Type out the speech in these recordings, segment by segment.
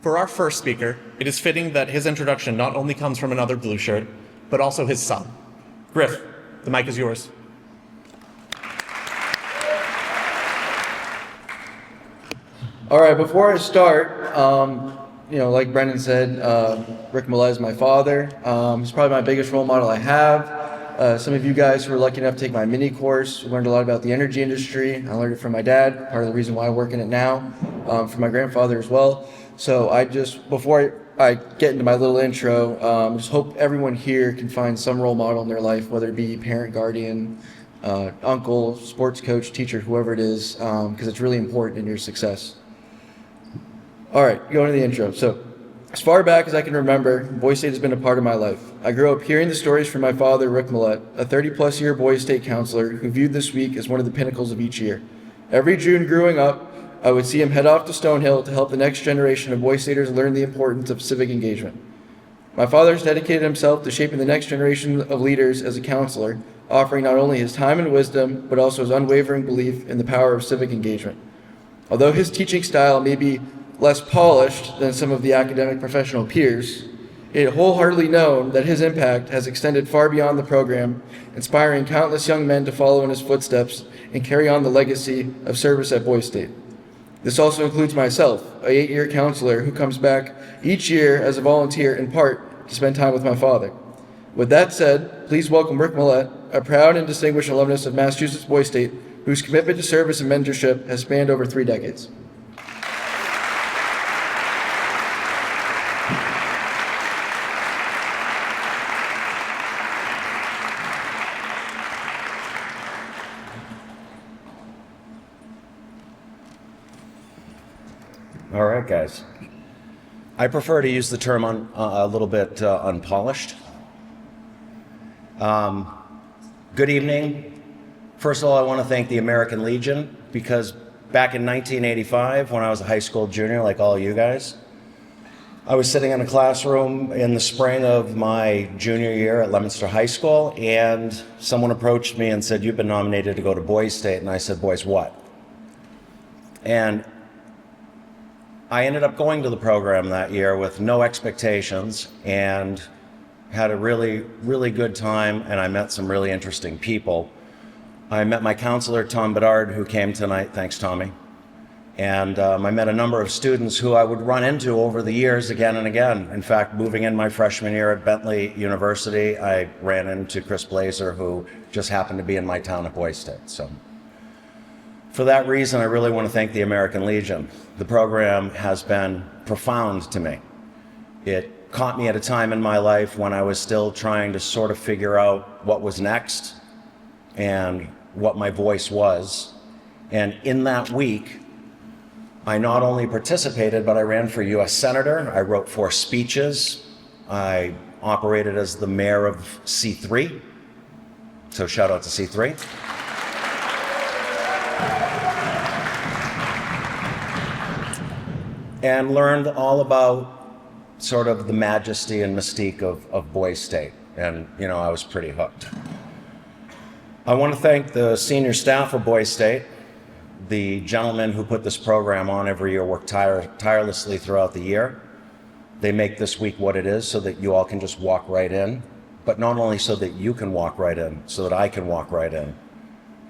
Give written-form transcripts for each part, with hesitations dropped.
For our first speaker, it is fitting that his introduction not only comes from another blue shirt, but also his son. Griff, the mic is yours. All right, before I start, like Brendan said, Rick Millette is my father. He's probably my biggest role model I have. Some of you guys who were lucky enough to take my mini course learned a lot about the energy industry. I learned it from my dad, part of the reason why I work in it now, from my grandfather as well. So before I get into my little intro, just hope everyone here can find some role model in their life, whether it be parent, guardian, uncle, sports coach, teacher, whoever it is, because it's really important in your success. All right, going to the intro. So, as far back as I can remember, Boys State has been a part of my life. I grew up hearing the stories from my father, Rick Millette, a 30-plus year Boys State counselor who viewed this week as one of the pinnacles of each year. Every June growing up, I would see him head off to Stonehill to help the next generation of Boys Staters learn the importance of civic engagement. My father has dedicated himself to shaping the next generation of leaders as a counselor, offering not only his time and wisdom, but also his unwavering belief in the power of civic engagement. Although his teaching style may be less polished than some of the academic professional peers, it is wholeheartedly known that his impact has extended far beyond the program, inspiring countless young men to follow in his footsteps and carry on the legacy of service at Boys State. This also includes myself, an 8-year counselor who comes back each year as a volunteer in part to spend time with my father. With that said, please welcome Rick Millette, a proud and distinguished alumnus of Massachusetts Boys State, whose commitment to service and mentorship has spanned over 3 decades. All right, guys. I prefer to use the term a little bit unpolished. Good evening. First of all, I want to thank the American Legion, because back in 1985, when I was a high school junior, like all you guys, I was sitting in a classroom in the spring of my junior year at Leominster High School, and someone approached me and said, "You've been nominated to go to Boys State." And I said, "Boys what?" And I ended up going to the program that year with no expectations and had a really, really good time, and I met some really interesting people. I met my counselor, Tom Bedard, who came tonight. Thanks, Tommy. And I met a number of students who I would run into over the years again and again. In fact, moving in my freshman year at Bentley University, I ran into Chris Blazer, who just happened to be in my town at Boys State. So, for that reason, I really want to thank the American Legion. The program has been profound to me. It caught me at a time in my life when I was still trying to sort of figure out what was next and what my voice was. And in that week, I not only participated, but I ran for U.S. Senator. I wrote 4 speeches. I operated as the mayor of C3. So shout out to C3. And learned all about sort of the majesty and mystique of Boys State. And, I was pretty hooked. I want to thank the senior staff of Boys State. The gentlemen who put this program on every year work tirelessly throughout the year. They make this week what it is so that you all can just walk right in, but not only so that you can walk right in, so that I can walk right in.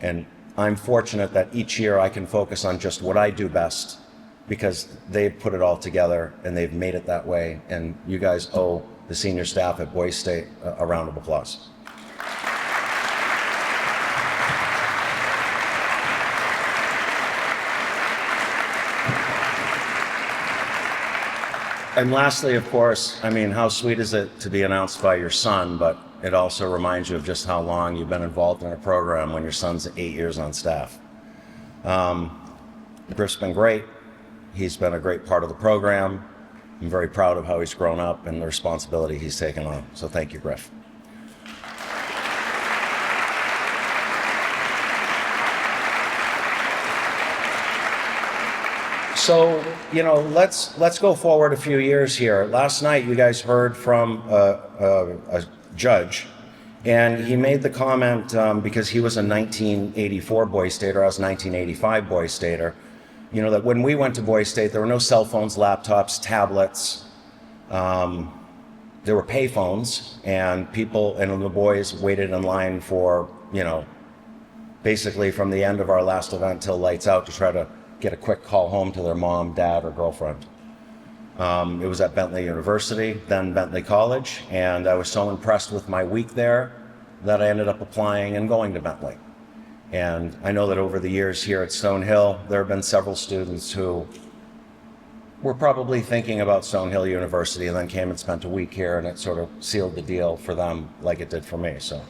And I'm fortunate that each year I can focus on just what I do best, because they've put it all together and they've made it that way. And you guys owe the senior staff at Boys State a round of applause. And lastly, of course, how sweet is it to be announced by your son, but it also reminds you of just how long you've been involved in a program when your son's 8 years on staff. Griff's been great. He's been a great part of the program. I'm very proud of how he's grown up and the responsibility he's taken on. So thank you, Griff. So, let's go forward a few years here. Last night, you guys heard from a judge, and he made the comment, because he was a 1984 Boys Stater, I was a 1985 Boys Stater, You know, that when we went to Boys State, there were no cell phones, laptops, tablets. There were pay phones, and people and the boys waited in line for, you know, basically from the end of our last event till lights out to try to get a quick call home to their mom, dad, or girlfriend. It was at Bentley University, then Bentley College, and I was so impressed with my week there that I ended up applying and going to Bentley. And I know that over the years here at Stonehill, there have been several students who were probably thinking about Stonehill University and then came and spent a week here, and it sort of sealed the deal for them like it did for me. So,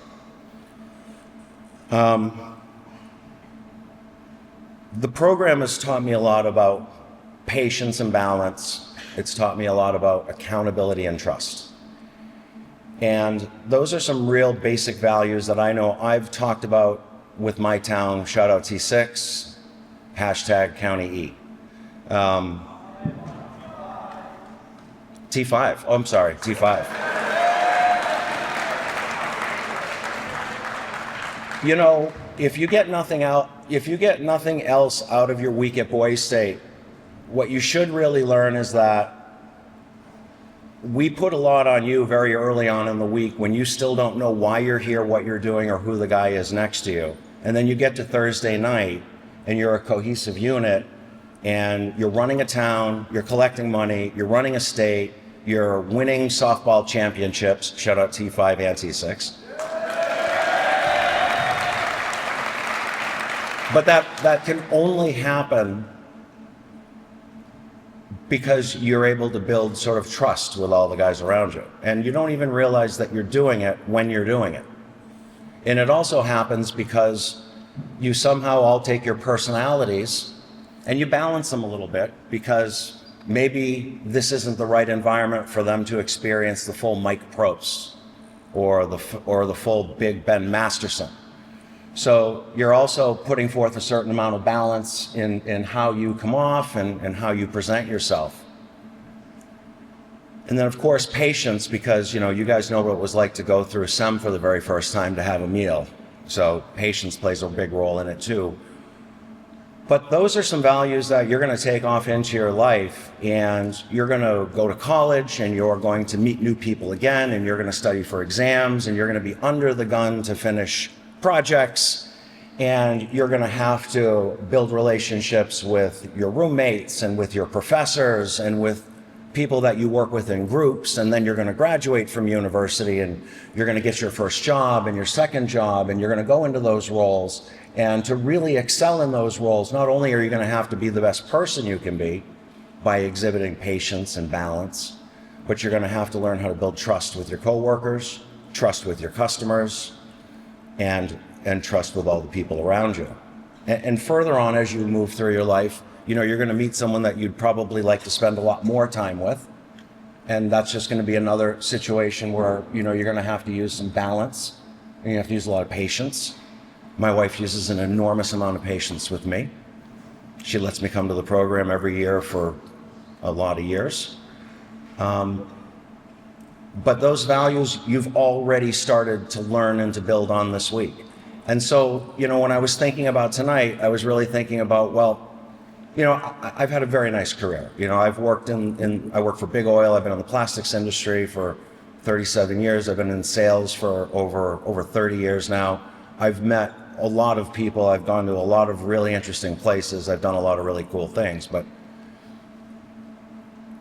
the program has taught me a lot about patience and balance. It's taught me a lot about accountability and trust. And those are some real basic values that I know I've talked about with my town. Shout out T6, hashtag County E. T5. Oh, I'm sorry, T5. You know, if you get nothing else out of your week at Boys State, what you should really learn is that we put a lot on you very early on in the week when you still don't know why you're here, what you're doing, or who the guy is next to you. And then you get to Thursday night and you're a cohesive unit and you're running a town, you're collecting money, you're running a state, you're winning softball championships. Shout out T5 and T6. But that can only happen because you're able to build sort of trust with all the guys around you. And you don't even realize that you're doing it when you're doing it. And it also happens because you somehow all take your personalities and you balance them a little bit, because maybe this isn't the right environment for them to experience the full Mike Probst or the full Big Ben Masterson. So you're also putting forth a certain amount of balance in how you come off and how you present yourself. And then, of course, patience, because, you know, you guys know what it was like to go through SEM for the very first time to have a meal. So patience plays a big role in it too. But those are some values that you're going to take off into your life, and you're going to go to college and you're going to meet new people again, and you're going to study for exams, and you're going to be under the gun to finish projects, and you're going to have to build relationships with your roommates and with your professors and with people that you work with in groups. And then you're going to graduate from university and you're going to get your first job and your second job, and you're going to go into those roles. And to really excel in those roles, not only are you going to have to be the best person you can be by exhibiting patience and balance, but you're going to have to learn how to build trust with your coworkers, trust with your customers, and trust with all the people around you. And further on, as you move through your life, you know, you're going to meet someone that you'd probably like to spend a lot more time with. And that's just going to be another situation where, you know, you're going to have to use some balance, and you have to use a lot of patience. My wife uses an enormous amount of patience with me. She lets me come to the program every year for a lot of years. But those values you've already started to learn and to build on this week. And so, you know, when I was thinking about tonight, I was really thinking about, well, you know, I've had a very nice career. You know, I've worked I worked for Big Oil. I've been in the plastics industry for 37 years. I've been in sales for over 30 years now. I've met a lot of people. I've gone to a lot of really interesting places. I've done a lot of really cool things, but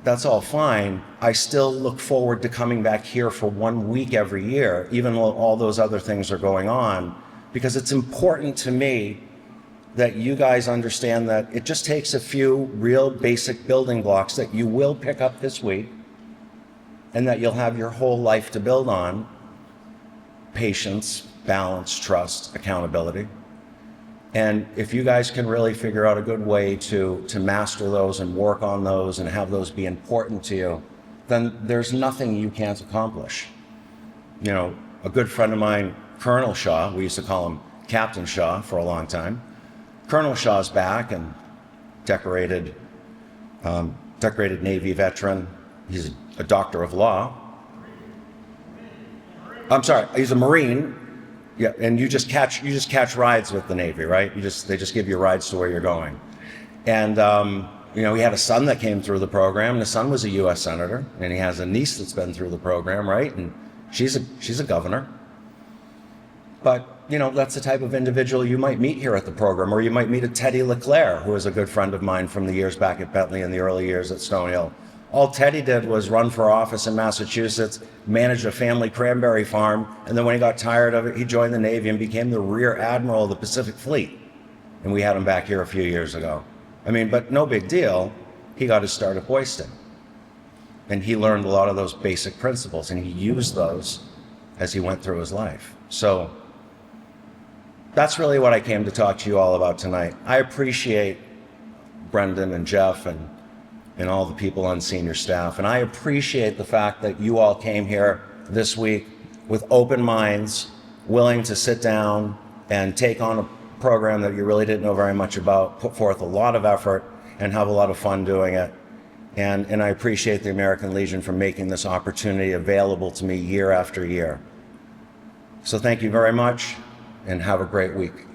that's all fine. I still look forward to coming back here for 1 week every year, even though all those other things are going on, because it's important to me that you guys understand that it just takes a few real basic building blocks that you will pick up this week and that you'll have your whole life to build on: patience, balance, trust, accountability. And if you guys can really figure out a good way to master those and work on those and have those be important to you, then there's nothing you can't accomplish. You know, a good friend of mine, Colonel Shaw, we used to call him Captain Shaw for a long time. Colonel Shaw's back, and decorated Navy veteran. He's a doctor of law. I'm sorry, he's a Marine. Yeah, and you just catch rides with the Navy, right? They just give you rides to where you're going. And, you know, he had a son that came through the program, and the son was a U.S. senator, and he has a niece that's been through the program, right? And she's a governor. But, you know, that's the type of individual you might meet here at the program, or you might meet a Teddy LeClaire, who is a good friend of mine from the years back at Bentley in the early years at Stonehill. All Teddy did was run for office in Massachusetts, managed a family cranberry farm, and then when he got tired of it, he joined the Navy and became the Rear Admiral of the Pacific Fleet. And we had him back here a few years ago. I mean, but no big deal. He got his start at Boyston. And he learned a lot of those basic principles, and he used those as he went through his life. So that's really what I came to talk to you all about tonight. I appreciate Brendan and Jeff and all the people on senior staff. And I appreciate the fact that you all came here this week with open minds, willing to sit down and take on a program that you really didn't know very much about, put forth a lot of effort, and have a lot of fun doing it. And I appreciate the American Legion for making this opportunity available to me year after year. So thank you very much, and have a great week.